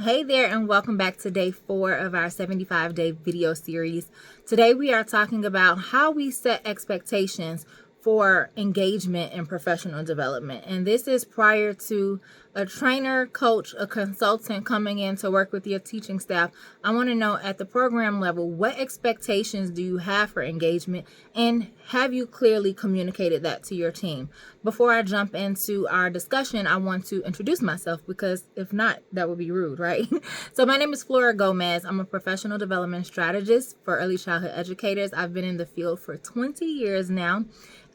Hey there, and welcome back to day 4 of our 75-day video series. Today we are talking about how we set expectations for engagement and professional development. And this is prior to a trainer, coach, a consultant coming in to work with your teaching staff. I want to know at the program level, what expectations do you have for engagement, and have you clearly communicated that to your team? Before I jump into our discussion, I want to introduce myself, because if not, that would be rude, right? So my name is Flora Gomez. I'm a professional development strategist for early childhood educators. I've been in the field for 20 years now,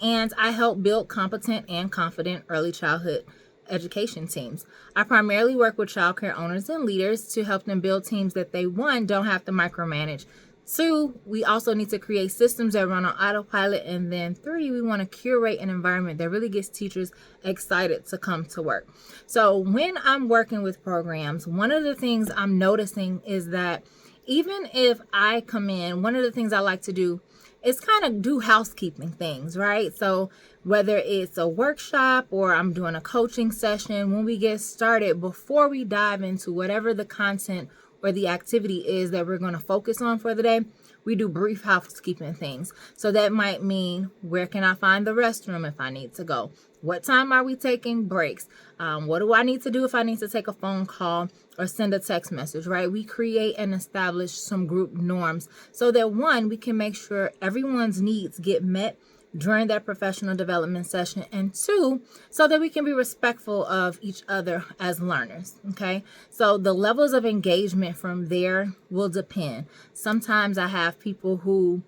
and I help build competent and confident early childhood education teams. I primarily work with childcare owners and leaders to help them build teams that they, one, don't have to micromanage. 2, we also need to create systems that run on autopilot. And then 3, we want to curate an environment that really gets teachers excited to come to work. So when I'm working with programs, one of the things I'm noticing is that even if I come in, one of the things I like to do is kind of do housekeeping things, right? So whether it's a workshop or I'm doing a coaching session, when we get started, before we dive into whatever the content or the activity is that we're going to focus on for the day, we do brief housekeeping things. So that might mean, where can I find the restroom if I need to go? What time are we taking breaks? What do I need to do if I need to take a phone call or send a text message, right? We create and establish some group norms so that, one, we can make sure everyone's needs get met during that professional development session, and 2, so that we can be respectful of each other as learners. Okay, so the levels of engagement from there will depend. Sometimes I have people who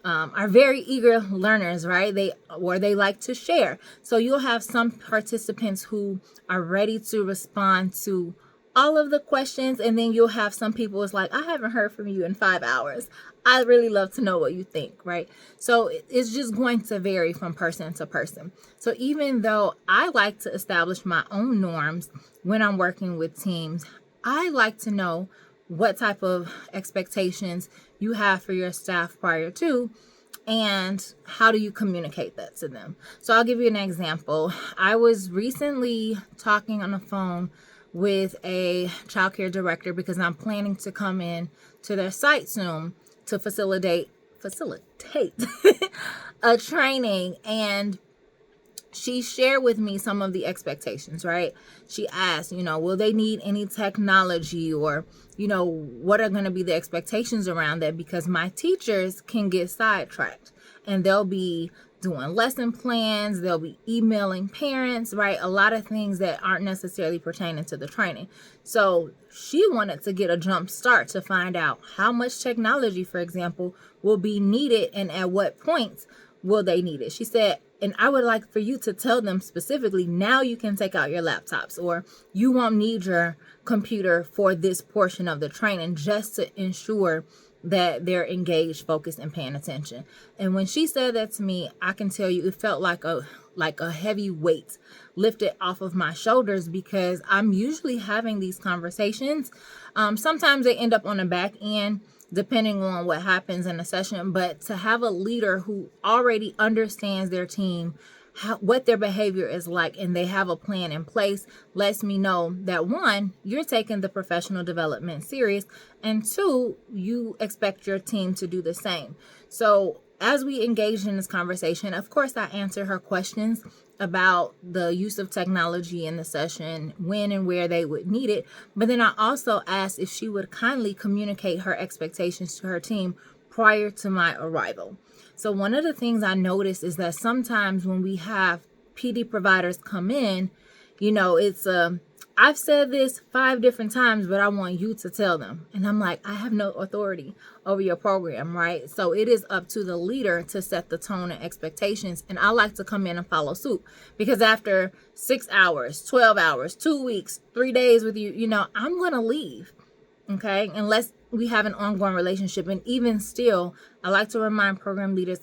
are very eager learners, right? They like to share. So you'll have some participants who are ready to respond to all of the questions, and then you'll have some people it's like, I haven't heard from you in 5 hours. I really love to know what you think, right? So it's just going to vary from person to person. So even though I like to establish my own norms when I'm working with teams, I like to know what type of expectations you have for your staff prior to, and how do you communicate that to them. So I'll give you an example. I was recently talking on the phone with a childcare director because I'm planning to come in to their site soon to facilitate a training, and she shared with me some of the expectations, right? She asked, will they need any technology, or, what are going to be the expectations around that? Because my teachers can get sidetracked and they'll be doing lesson plans, they'll be emailing parents, right? A lot of things that aren't necessarily pertaining to the training. So she wanted to get a jump start to find out how much technology, for example, will be needed and at what points will they need it. She said, and I would like for you to tell them specifically, now you can take out your laptops, or you won't need your computer for this portion of the training, just to ensure that they're engaged, focused, and paying attention. And when she said that to me, I can tell you it felt like a heavy weight lifted off of my shoulders, because I'm usually having these conversations. Sometimes they end up on the back end, depending on what happens in the session. But to have a leader who already understands their team, what their behavior is like, and they have a plan in place, lets me know that, one, you're taking the professional development serious, and 2, you expect your team to do the same. So as we engage in this conversation, of course, I answer her questions about the use of technology in the session, when and where they would need it. But then I also asked if she would kindly communicate her expectations to her team prior to my arrival. So one of the things I noticed is that sometimes when we have PD providers come in, it's I've said this 5 different times, but I want you to tell them. And I'm like, I have no authority over your program, right? So it is up to the leader to set the tone and expectations. And I like to come in and follow suit, because after 6 hours, 12 hours, 2 weeks, 3 days with you, I'm going to leave. Okay, unless we have an ongoing relationship. And even still, I like to remind program leaders,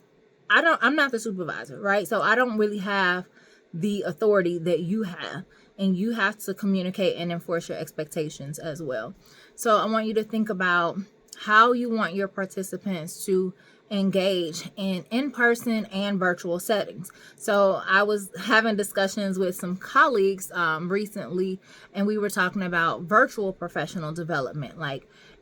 I'm not the supervisor, right? So I don't really have the authority that you have, and you have to communicate and enforce your expectations as well. So I want you to think about how you want your participants to engage in in-person and virtual settings. So I was having discussions with some colleagues recently, and we were talking about virtual professional development,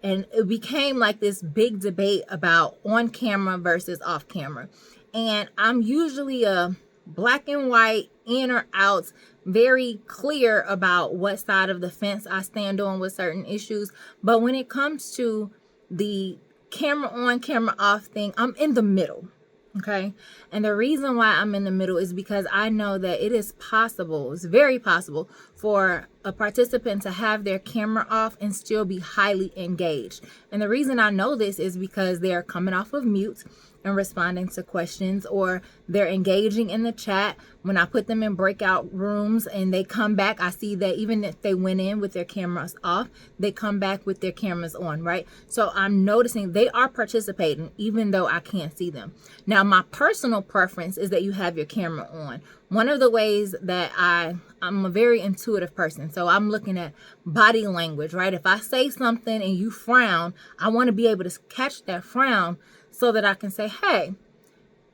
and it became like this big debate about on camera versus off camera. And I'm usually a black and white, in or out, very clear about what side of the fence I stand on with certain issues. But when it comes to the camera on, camera off thing, I'm in the middle. Okay. And the reason why I'm in the middle is because I know that it is possible, it's very possible for a participant to have their camera off and still be highly engaged. And the reason I know this is because they're coming off of mute and responding to questions, or they're engaging in the chat. When I put them in breakout rooms and they come back, I see that even if they went in with their cameras off, they come back with their cameras on, right? So I'm noticing they are participating even though I can't see them. Now, my personal preference is that you have your camera on. One of the ways that I'm a very intuitive person, so I'm looking at body language, right? If I say something and you frown, I want to be able to catch that frown so that I can say, hey,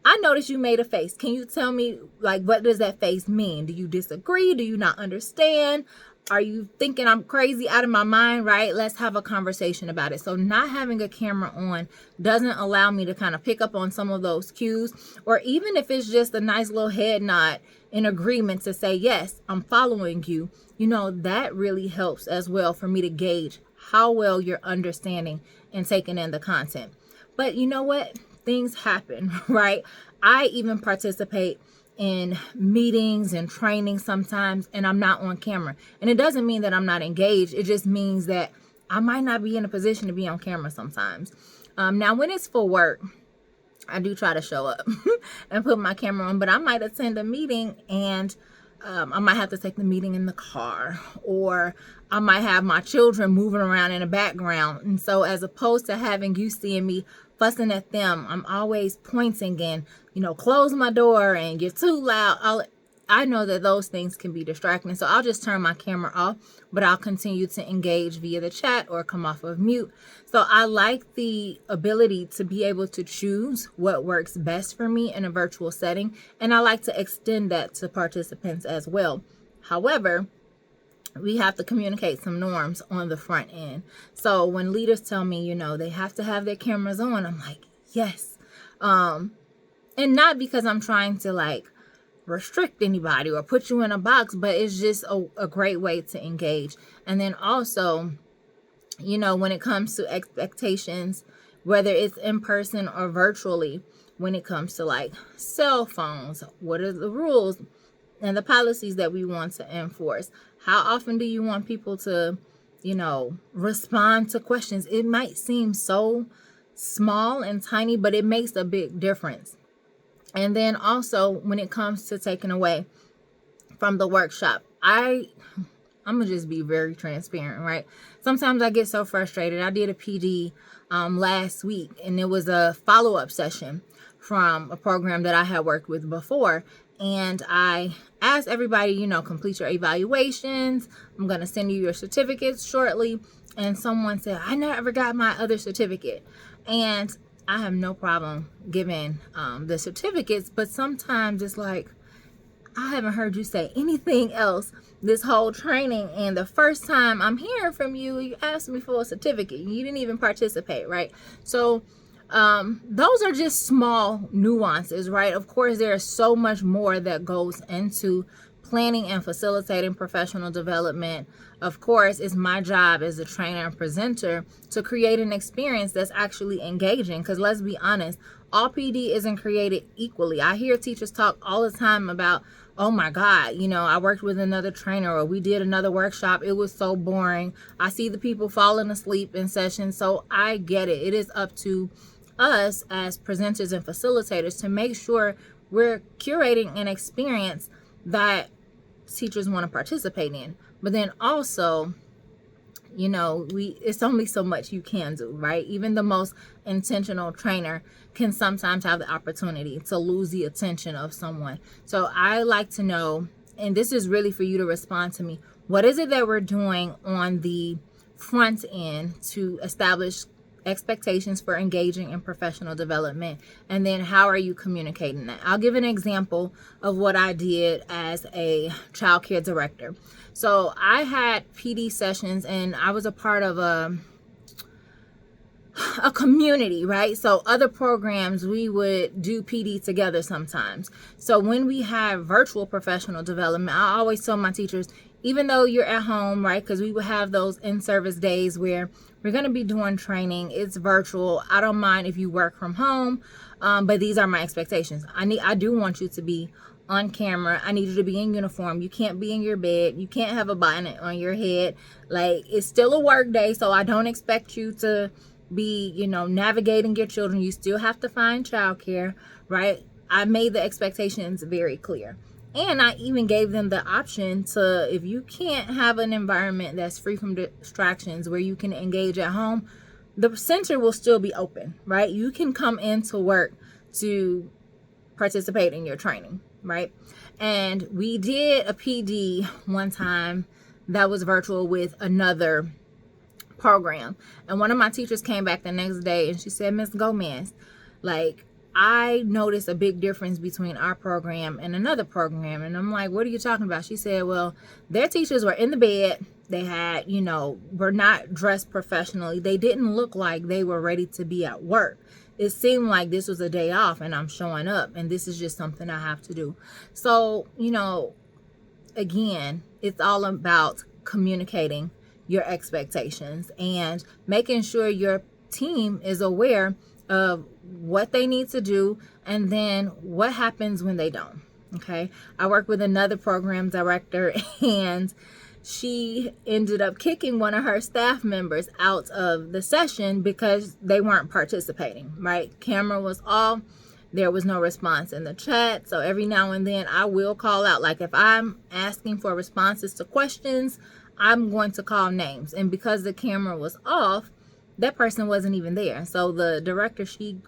I noticed you made a face. Can you tell me, what does that face mean? Do you disagree? Do you not understand? Are you thinking I'm crazy out of my mind, right? Let's have a conversation about it. So not having a camera on doesn't allow me to kind of pick up on some of those cues, or even if it's just a nice little head nod in agreement to say, yes, I'm following you. That really helps as well for me to gauge how well you're understanding and taking in the content. But you know what? Things happen, right? I even participate in meetings and training sometimes, and I'm not on camera. And it doesn't mean that I'm not engaged. It just means that I might not be in a position to be on camera sometimes. Now, when it's for work, I do try to show up and put my camera on, but I might attend a meeting and I might have to take the meeting in the car, or I might have my children moving around in the background. And so as opposed to having you seeing me fussing at them, I'm always pointing and, close my door and you're too loud. I know that those things can be distracting. So I'll just turn my camera off, but I'll continue to engage via the chat or come off of mute. So I like the ability to be able to choose what works best for me in a virtual setting. And I like to extend that to participants as well. However, we have to communicate some norms on the front end. So when leaders tell me, they have to have their cameras on, I'm like, yes. And not because I'm trying to restrict anybody or put you in a box, but it's just a great way to engage. And then also, when it comes to expectations, whether it's in person or virtually, when it comes to cell phones, what are the rules and the policies that we want to enforce? How often do you want people to, respond to questions? It might seem so small and tiny, but it makes a big difference. And then also when it comes to taking away from the workshop, I'm going to just be very transparent, right? Sometimes I get so frustrated. I did a PD last week, and it was a follow-up session from a program that I had worked with before. And I asked everybody, complete your evaluations. I'm going to send you your certificates shortly. And someone said, I never got my other certificate. And I have no problem giving the certificates, but sometimes it's like, I haven't heard you say anything else this whole training, and the first time I'm hearing from you, you asked me for a certificate. You didn't even participate, right? So those are just small nuances, right? Of course, there is so much more that goes into planning and facilitating professional development. Of course, it's my job as a trainer and presenter to create an experience that's actually engaging, because let's be honest, all PD isn't created equally. I hear teachers talk all the time about, oh my God, I worked with another trainer, or we did another workshop. It was so boring. I see the people falling asleep in sessions. So I get it. It is up to us as presenters and facilitators to make sure we're curating an experience that teachers want to participate in. But then also, it's only so much you can do, right? Even the most intentional trainer can sometimes have the opportunity to lose the attention of someone. So I like to know, and this is really for you to respond to me, what is it that we're doing on the front end to establish expectations for engaging in professional development, and then how are you communicating that? I'll give an example of what I did as a childcare director. So I had PD sessions, and I was a part of a community, right? So other programs, we would do PD together sometimes. So when we have virtual professional development, I always tell my teachers, even though you're at home, right? Because we would have those in-service days where we're going to be doing training. It's virtual. I don't mind if you work from home, but these are my expectations. I do want you to be on camera. I need you to be in uniform. You can't be in your bed. You can't have a bonnet on your head. Like, it's still a work day, so I don't expect you to be, navigating your children. You still have to find childcare, right? I made the expectations very clear. And I even gave them the option to, if you can't have an environment that's free from distractions where you can engage at home, the center will still be open, right? You can come into work to participate in your training, right? And we did a PD one time that was virtual with another program. And one of my teachers came back the next day and she said, Ms. Gomez, I noticed a big difference between our program and another program. And I'm like, what are you talking about? She said, well, their teachers were in the bed. They had, were not dressed professionally. They didn't look like they were ready to be at work. It seemed like this was a day off and I'm showing up and this is just something I have to do. So, again, it's all about communicating your expectations and making sure your team is aware of what they need to do and then what happens when they don't. Okay. I work with another program director and she ended up kicking one of her staff members out of the session because they weren't participating, right? Camera was off. There was no response in the chat. So every now and then I will call out, like if I'm asking for responses to questions, I'm going to call names. And because the camera was off, that person wasn't even there. So the director, she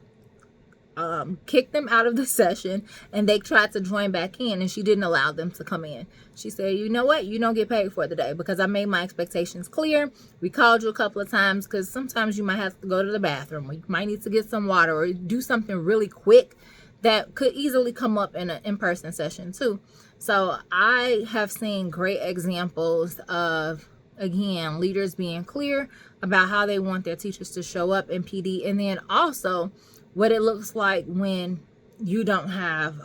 kicked them out of the session and they tried to join back in and she didn't allow them to come in. She said, you know what? You don't get paid for the day because I made my expectations clear. We called you a couple of times because sometimes you might have to go to the bathroom or you might need to get some water or do something really quick that could easily come up in an in-person session too. So I have seen great examples of, again, leaders being clear about how they want their teachers to show up in PD, and then also what it looks like when you don't have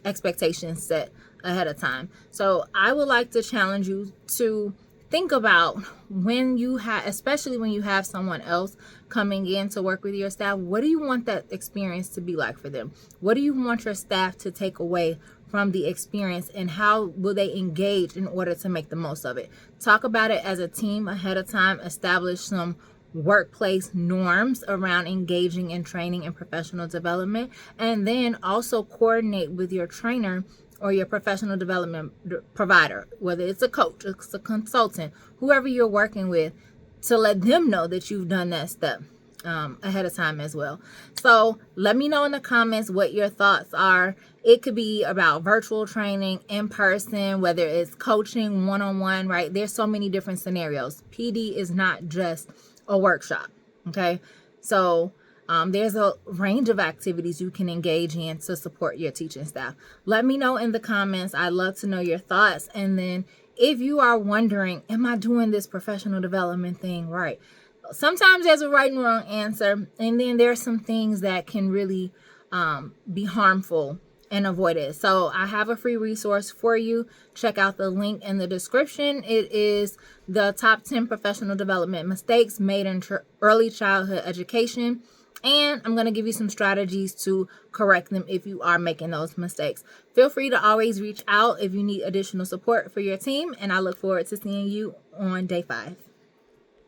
expectations set ahead of time. So I would like to challenge you to think about when you have, especially when you have someone else coming in to work with your staff, what do you want that experience to be like for them? What do you want your staff to take away from the experience and how will they engage in order to make the most of it? Talk about it as a team ahead of time, establish some workplace norms around engaging in training and professional development, and then also coordinate with your trainer or your professional development provider, whether it's a coach, it's a consultant, whoever you're working with, to let them know that you've done that step ahead of time as well. So let me know in the comments what your thoughts are. It could be about virtual training, in person, whether it's coaching, one-on-one, right? There's so many different scenarios. PD is not just a workshop, okay? So there's a range of activities you can engage in to support your teaching staff. Let me know in the comments. I'd love to know your thoughts. And then if you are wondering, am I doing this professional development thing right? Sometimes there's a right and wrong answer. And then there's some things that can really be harmful and avoid it. So I have a free resource for you. Check out the link in the description. It is the top 10 professional development mistakes made in early childhood education. And I'm going to give you some strategies to correct them if you are making those mistakes. Feel free to always reach out if you need additional support for your team. And I look forward to seeing you on day 5.